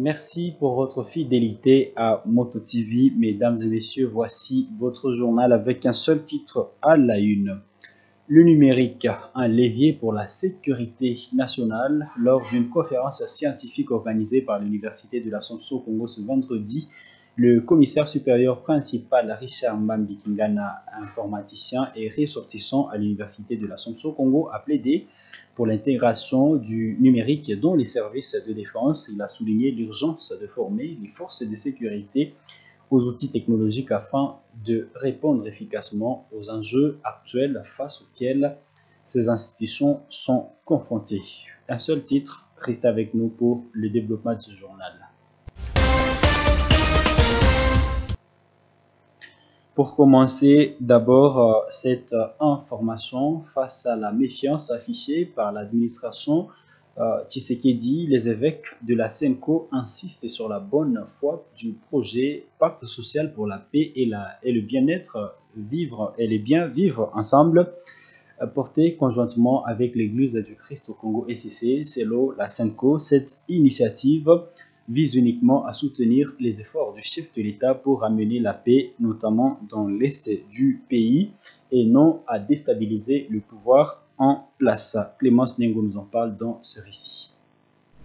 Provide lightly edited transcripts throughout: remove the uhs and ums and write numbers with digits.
Merci pour votre fidélité à Moto TV. Mesdames et messieurs, voici votre journal avec un seul titre à la une. Le numérique, un levier pour la sécurité nationale. Lors d'une conférence scientifique organisée par l'Université de l'Assomption au Congo ce vendredi, le commissaire supérieur principal Richard Mbambi Kingana, informaticien et ressortissant à l'Université de l'Assomption au Congo, a plaidé pour l'intégration du numérique dans les services de défense. Il a souligné l'urgence de former les forces de sécurité aux outils technologiques afin de répondre efficacement aux enjeux actuels face auxquels ces institutions sont confrontées. Un seul titre, reste avec nous pour le développement de ce journal. Pour commencer, d'abord, cette information face à la méfiance affichée par l'administration Tshisekedi, les évêques de la SENCO insistent sur la bonne foi du projet Pacte social pour la paix et le bien-être, vivre et les biens vivre ensemble, porté conjointement avec l'Église du Christ au Congo ECC, selon la SENCO. Cette initiative vise uniquement à soutenir les efforts du chef de l'État pour amener la paix, notamment dans l'est du pays, et non à déstabiliser le pouvoir en place. Clémence Nengo nous en parle dans ce récit.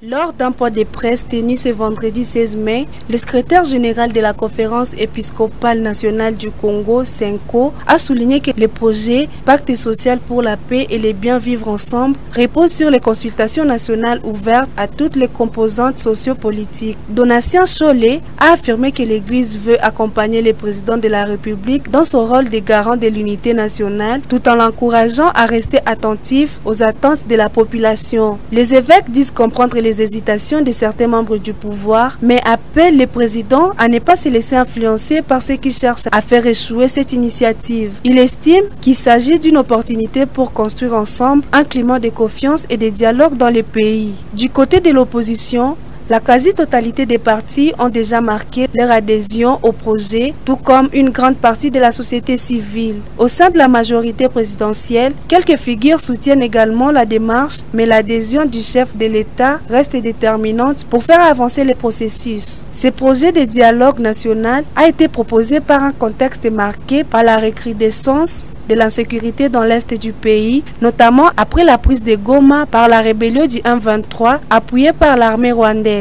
Lors d'un point de presse tenu ce vendredi 16 mai, le secrétaire général de la Conférence épiscopale nationale du Congo, SENCO, a souligné que le projet Pacte social pour la paix et les biens vivre ensemble repose sur les consultations nationales ouvertes à toutes les composantes sociopolitiques. Donatien Cholet a affirmé que l'Église veut accompagner le président de la République dans son rôle de garant de l'unité nationale, tout en l'encourageant à rester attentif aux attentes de la population. Les évêques disent comprendre les hésitations de certains membres du pouvoir, mais appellent le président à ne pas se laisser influencer par ceux qui cherchent à faire échouer cette initiative. Il estime qu'il s'agit d'une opportunité pour construire ensemble un climat de confiance et de dialogue dans le pays. Du côté de l'opposition, la quasi-totalité des partis ont déjà marqué leur adhésion au projet, tout comme une grande partie de la société civile. Au sein de la majorité présidentielle, quelques figures soutiennent également la démarche, mais l'adhésion du chef de l'État reste déterminante pour faire avancer le processus. Ce projet de dialogue national a été proposé par un contexte marqué par la recrudescence de l'insécurité dans l'est du pays, notamment après la prise de Goma par la rébellion du M23 appuyée par l'armée rwandaise.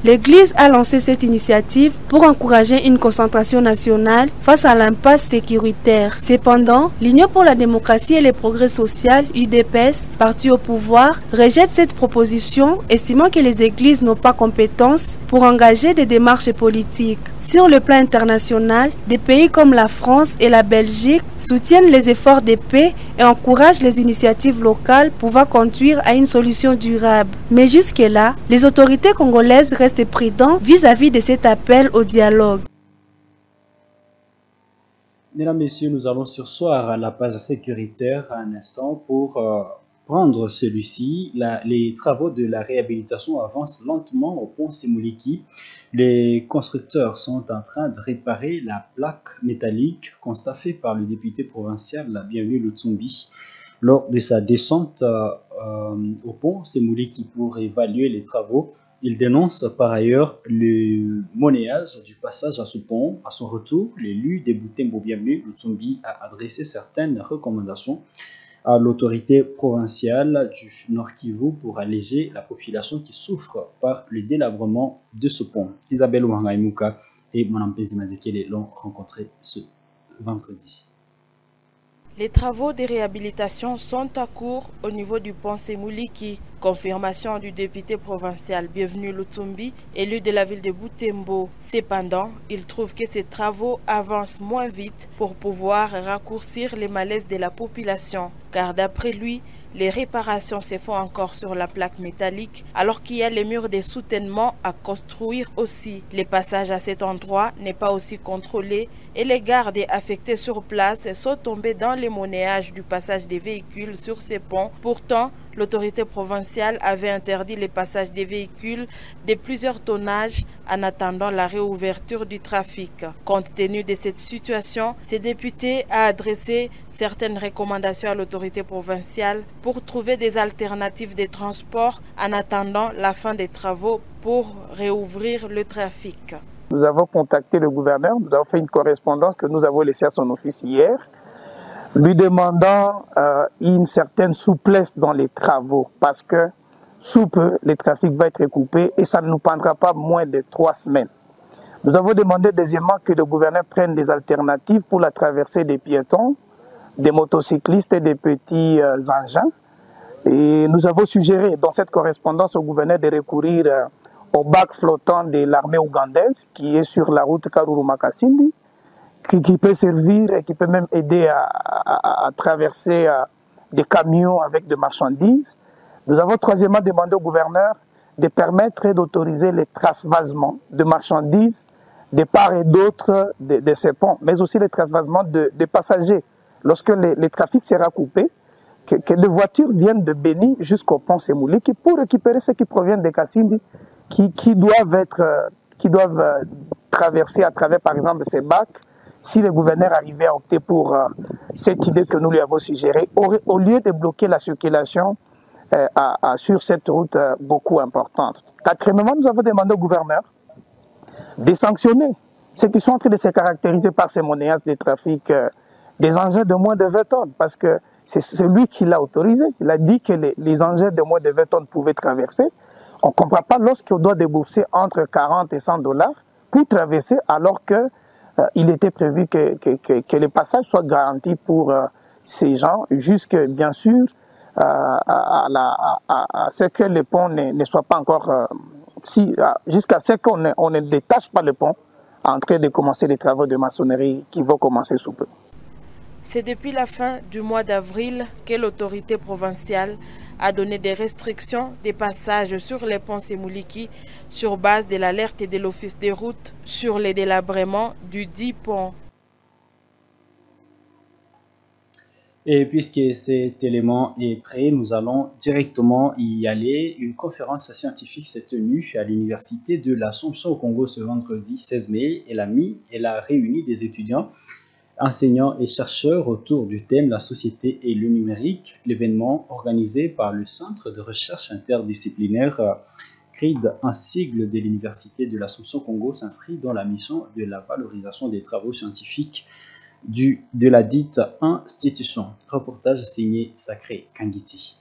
L'Église a lancé cette initiative pour encourager une concentration nationale face à l'impasse sécuritaire. Cependant, l'Union pour la démocratie et le progrès social, UDPS, parti au pouvoir, rejette cette proposition, estimant que les églises n'ont pas compétence pour engager des démarches politiques. Sur le plan international, des pays comme la France et la Belgique soutiennent les efforts de paix et encouragent les initiatives locales pouvant conduire à une solution durable. Mais jusque-là, les autorités congolaises restent prudents vis-à-vis de cet appel au dialogue. Mesdames, Messieurs, nous allons sursoir à la page sécuritaire un instant pour prendre celui-ci. Les travaux de la réhabilitation avancent lentement au pont Semuliki. Les constructeurs sont en train de réparer la plaque métallique constatée par le député provincial Bienvenu Lutsumbi lors de sa descente au pont Semuliki pour évaluer les travaux. Il dénonce par ailleurs le monnayage du passage à ce pont. À son retour, l'élu de Butembo Bienvenu Lutsumbi a adressé certaines recommandations à l'autorité provinciale du Nord Kivu pour alléger la population qui souffre par le délabrement de ce pont. Isabelle Ouangaimuka et Monampezi Mazekele l'ont rencontré ce vendredi. Les travaux de réhabilitation sont à court au niveau du pont Semuliki. Confirmation du député provincial Bienvenu Lutsumbi, élu de la ville de Butembo. Cependant, il trouve que ces travaux avancent moins vite pour pouvoir raccourcir les malaises de la population. Car d'après lui, les réparations se font encore sur la plaque métallique alors qu'il y a les murs de soutènement à construire aussi. Le passage à cet endroit n'est pas aussi contrôlé et les gardes affectés sur place sont tombés dans les monnayages du passage des véhicules sur ces ponts. Pourtant, l'autorité provinciale avait interdit le passage des véhicules de plusieurs tonnages en attendant la réouverture du trafic. Compte tenu de cette situation, ce député a adressé certaines recommandations à l'autorité provinciale pour trouver des alternatives de transport en attendant la fin des travaux pour réouvrir le trafic. Nous avons contacté le gouverneur, nous avons fait une correspondance que nous avons laissée à son office hier, lui demandant une certaine souplesse dans les travaux, parce que sous peu, le trafic va être coupé et ça ne nous prendra pas moins de 3 semaines. Nous avons demandé deuxièmement que le gouverneur prenne des alternatives pour la traversée des piétons, des motocyclistes et des petits engins. Et nous avons suggéré dans cette correspondance au gouverneur de recourir au bac flottant de l'armée ougandaise qui est sur la route Karuru-Makasindi, qui peut servir et qui peut même aider à traverser des camions avec des marchandises. Nous avons troisièmement demandé au gouverneur de permettre et d'autoriser les trasvasements de marchandises de part et d'autre de ces ponts, mais aussi les trasvasements de passagers. Lorsque le trafic sera coupé, que les voitures viennent de Beni jusqu'au pont Semuliki pour récupérer ceux qui proviennent de Kasindi, qui doivent traverser à travers, par exemple, ces bacs. Si le gouverneur arrivait à opter pour cette idée que nous lui avons suggérée, au lieu de bloquer la circulation sur cette route beaucoup importante. Quatrièmement, nous avons demandé au gouverneur de sanctionner ceux qui sont en train de se caractériser par ces monnayas de trafic des engins de moins de 20 tonnes, parce que c'est lui qui l'a autorisé. Il a dit que les engins de moins de 20 tonnes pouvaient traverser. On ne comprend pas lorsqu'on doit débourser entre 40 et 100 $ pour traverser, alors qu'il était prévu que les passages soient garantis pour ces gens, jusque bien sûr à ce que le pont ne soit pas encore, jusqu'à ce qu'on ne détache pas le pont en train de commencer les travaux de maçonnerie qui vont commencer sous peu. C'est depuis la fin du mois d'avril que l'autorité provinciale a donné des restrictions des passages sur les ponts Semuliki sur base de l'alerte de l'Office des routes sur les délabrements du dit pont. Et puisque cet élément est prêt, nous allons directement y aller. Une conférence scientifique s'est tenue à l'université de l'Assomption au Congo ce vendredi 16 mai. Elle a réuni des étudiants, enseignants et chercheurs autour du thème « La société et le numérique ». L'événement organisé par le Centre de recherche interdisciplinaire CRID, un sigle de l'université de l'Assomption au Congo, s'inscrit dans la mission de la valorisation des travaux scientifiques de la dite institution. Reportage signé Sacré Kangiti.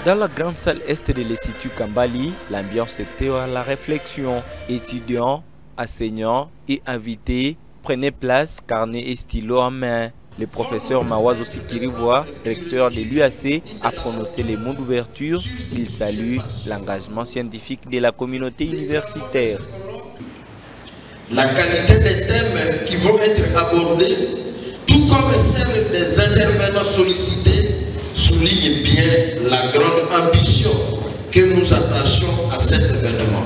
Dans la grande salle est de l'Institut Kambali, l'ambiance était à la réflexion. Étudiants, enseignants et invités prenaient place, carnet et stylo en main. Le professeur Mawazo Sikirivoa, recteur de l'UAC, a prononcé les mots d'ouverture. Il salue l'engagement scientifique de la communauté universitaire. La qualité des thèmes qui vont être abordés, tout comme celle des intervenants sollicités, souligne bien la grande ambition que nous attachons à cet événement.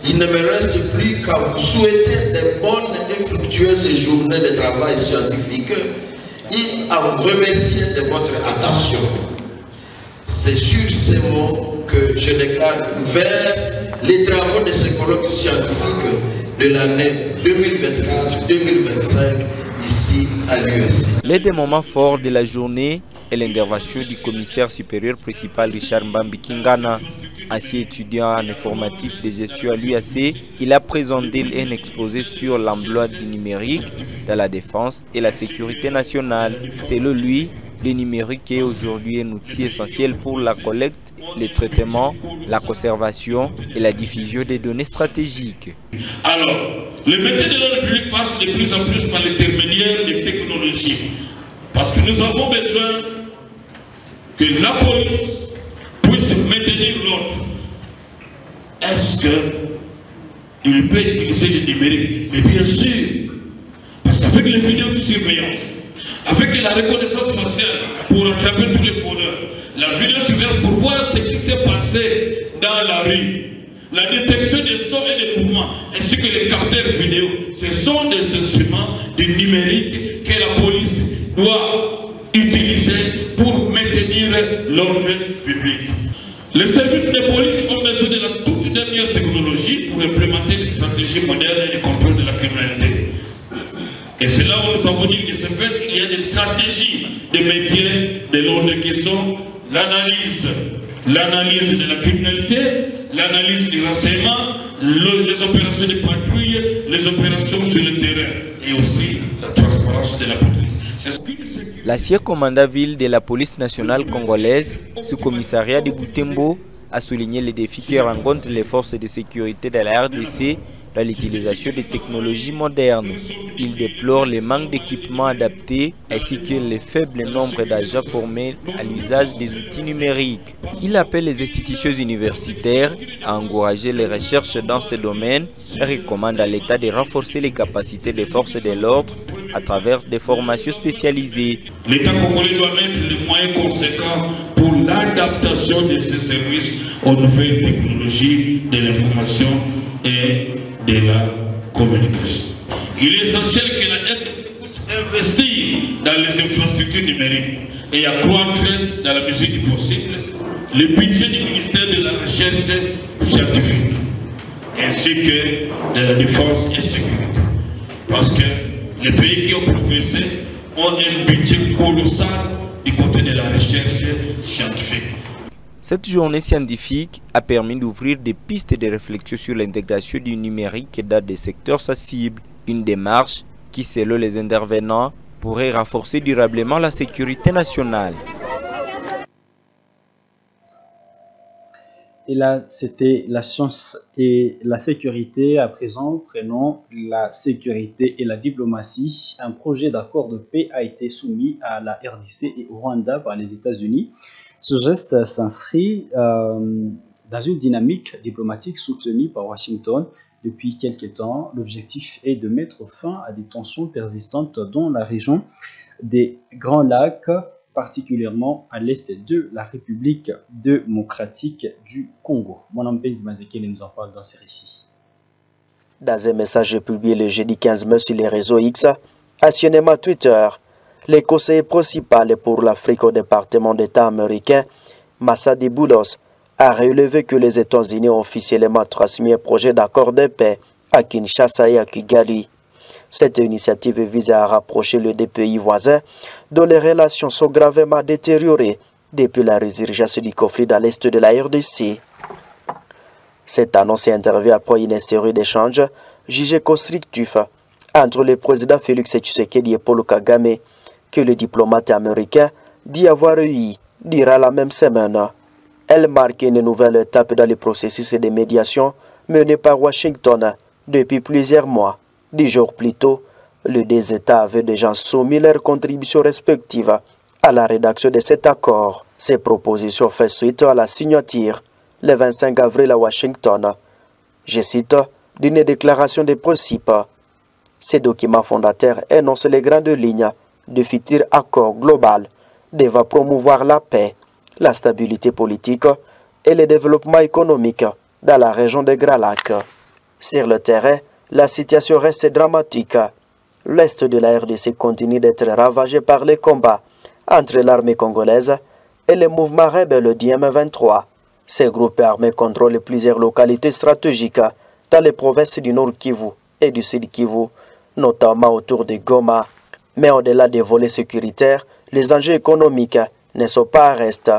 Il ne me reste plus qu'à vous souhaiter de bonnes et fructueuses journées de travail scientifique et à vous remercier de votre attention. C'est sur ces mots que je déclare ouvert les travaux de ce colloque scientifique de l'année 2024-2025 ici à l'USC. L'un des moments forts de la journée est l'intervention du commissaire supérieur principal Richard Mbambi Kingana. Ancien étudiant en informatique de gestion à l'UAC, il a présenté un exposé sur l'emploi du numérique dans la défense et la sécurité nationale. Selon lui, le numérique est aujourd'hui un outil essentiel pour la collecte, le traitement, la conservation et la diffusion des données stratégiques. Alors, le métier de l'ordre public passe de plus en plus par l'intermédiaire des technologies. Parce que nous avons besoin que la police puisse maintenir l'ordre. Est-ce qu'il peut utiliser le numérique? Mais bien sûr, parce qu'avec les vidéosurveillance, avec la reconnaissance faciale pour attraper tous les fraudeurs, la vidéosurveillance pour voir ce qui s'est passé dans la rue, la détection des sons et des mouvements, ainsi que les capteurs vidéo, ce sont des instruments du numérique que la police doit utiliser pour maintenir l'ordre public. Les services de police ont besoin de la toute dernière technologie pour implémenter les stratégies modernes et le contrôle de la criminalité. Et c'est là où nous avons dit que c'est fait qu'il y a des stratégies de maintien de l'ordre qui sont l'analyse de la criminalité, l'analyse du renseignement, les opérations de patrouille, les opérations sur le terrain et aussi la transparence de la police. L'ancien commandant-ville de la police nationale congolaise, ce commissariat de Butembo, a souligné les défis que rencontrent les forces de sécurité de la RDC dans l'utilisation des technologies modernes. Il déplore le manque d'équipements adaptés ainsi que le faible nombre d'agents formés à l'usage des outils numériques. Il appelle les institutions universitaires à encourager les recherches dans ce domaine et recommande à l'État de renforcer les capacités des forces de l'ordre à travers des formations spécialisées. L'État congolais doit mettre les moyens conséquents pour l'adaptation de ces services aux nouvelles technologies de l'information et de la communication. Il est essentiel que la RDC puisse investir dans les infrastructures numériques et accroître dans la mesure du possible le budget du ministère de la Recherche scientifique ainsi que de la défense et sécurité. Parce que les pays qui ont progressé ont un budget colossal du côté de la recherche scientifique. Cette journée scientifique a permis d'ouvrir des pistes de réflexion sur l'intégration du numérique dans des secteurs sensibles. Une démarche qui, selon les intervenants, pourrait renforcer durablement la sécurité nationale. Et là, c'était la science et la sécurité. À présent, prenons la sécurité et la diplomatie. Un projet d'accord de paix a été soumis à la RDC et au Rwanda par les États-Unis. Ce geste s'inscrit dans une dynamique diplomatique soutenue par Washington depuis quelques temps. L'objectif est de mettre fin à des tensions persistantes dans la région des Grands Lacs, particulièrement à l'est de la République démocratique du Congo. Mwanampenzi Mazekele nous en parle dans ce récit. Dans un message publié le jeudi 15 mai sur les réseaux X, anciennement Twitter, le conseiller principal pour l'Afrique au département d'État américain, Massadi Boulos, a relevé que les États-Unis ont officiellement transmis un projet d'accord de paix à Kinshasa et à Kigali. Cette initiative vise à rapprocher les deux pays voisins dont les relations sont gravement détériorées depuis la résurgence du conflit dans l'est de la RDC. Cette annonce intervient après une série d'échanges jugés constructifs entre le président Félix Tshisekedi et Paul Kagame, que le diplomate américain dit avoir eu durant la même semaine. Elle marque une nouvelle étape dans le processus de médiation mené par Washington depuis plusieurs mois. 10 jours plus tôt, les deux États avaient déjà soumis leurs contributions respectives à la rédaction de cet accord. Ces propositions font suite à la signature le 25 avril à Washington. Je cite, d'une déclaration de principe. Ces documents fondateurs énoncent les grandes lignes du futur accord global devant promouvoir la paix, la stabilité politique et le développement économique dans la région des Grands Lacs. Sur le terrain, la situation reste dramatique. L'est de la RDC continue d'être ravagé par les combats entre l'armée congolaise et les mouvements rebelles du M23. Ces groupes armés contrôlent plusieurs localités stratégiques dans les provinces du Nord Kivu et du Sud Kivu, notamment autour de Goma. Mais au-delà des volets sécuritaires, les enjeux économiques ne sont pas à reste.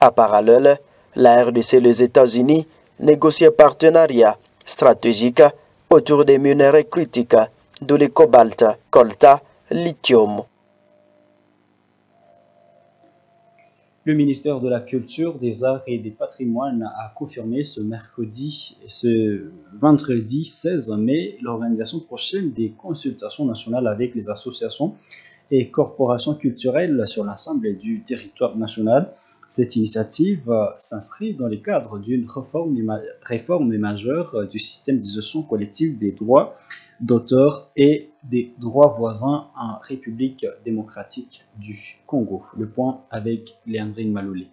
En parallèle, la RDC et les États-Unis négocient un partenariat stratégique autour des minerais critiques, dont le cobalt, coltan, lithium. Le ministère de la Culture, des Arts et des Patrimoines a confirmé ce vendredi 16 mai l'organisation prochaine des consultations nationales avec les associations et corporations culturelles sur l'ensemble du territoire national. Cette initiative s'inscrit dans le cadre d'une réforme majeure du système de gestion collective des droits d'auteur et des droits voisins en République démocratique du Congo. Le point avec Léandrine Maloulé.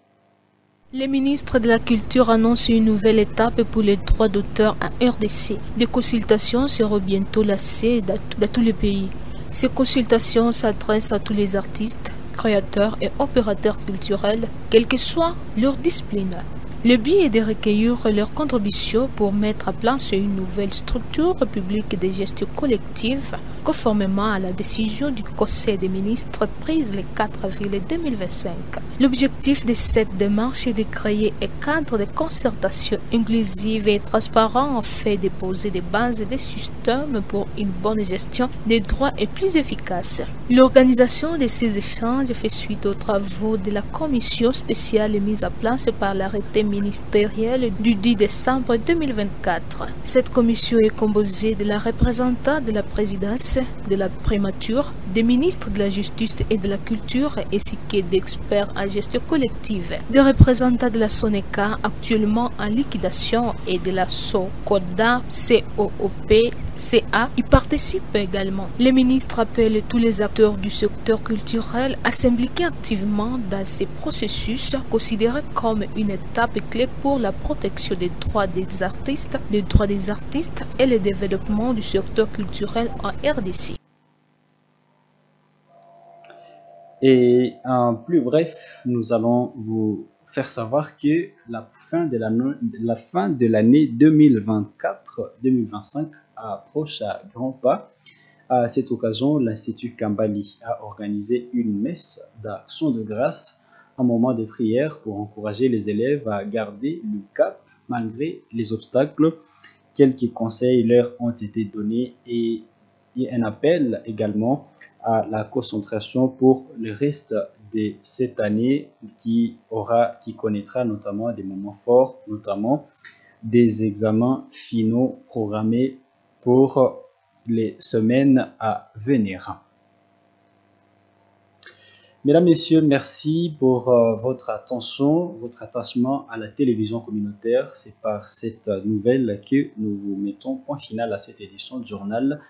Le ministre de la Culture annonce une nouvelle étape pour les droits d'auteur en RDC. Des consultations seront bientôt lancées dans tous les pays. Ces consultations s'adressent à tous les artistes, créateurs et opérateurs culturels, quelle que soit leur discipline. Le but est de recueillir leurs contributions pour mettre en place une nouvelle structure publique de gestion collective conformément à la décision du Conseil des ministres prise le 4 avril 2025. L'objectif de cette démarche est de créer un cadre de concertation inclusive et transparent afin de poser des bases et des systèmes pour une bonne gestion des droits et plus efficace. L'organisation de ces échanges fait suite aux travaux de la commission spéciale mise en place par l'arrêté ministériel du 10 décembre 2024. Cette commission est composée de la représentante de la présidence, de la primature, des ministres de la justice et de la culture ainsi que d'experts en gestion collective, des représentants de la SONECA actuellement en liquidation et de la SOCODA, COOP, CA y participent également. Les ministres appellent tous les acteurs du secteur culturel à s'impliquer activement dans ces processus considérés comme une étape clé pour la protection des droits des artistes et le développement du secteur culturel en RDC. Et en plus bref, nous allons vous faire savoir que la fin de l'année 2024-2025 approche à grands pas. À cette occasion, l'Institut Kambali a organisé une messe d'action de grâce, un moment de prière pour encourager les élèves à garder le cap malgré les obstacles. Quelques conseils leur ont été donnés et un appel également à la concentration pour le reste de cette année qui connaîtra notamment des moments forts, notamment des examens finaux programmés pour les semaines à venir. Mesdames, Messieurs, merci pour votre attention, votre attachement à la télévision communautaire. C'est par cette nouvelle que nous vous mettons point final à cette édition du journal.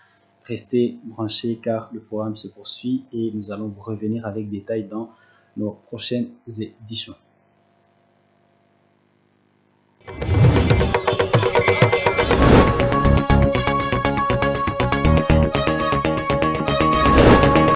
Restez branchés car le programme se poursuit et nous allons vous revenir avec détails dans nos prochaines éditions.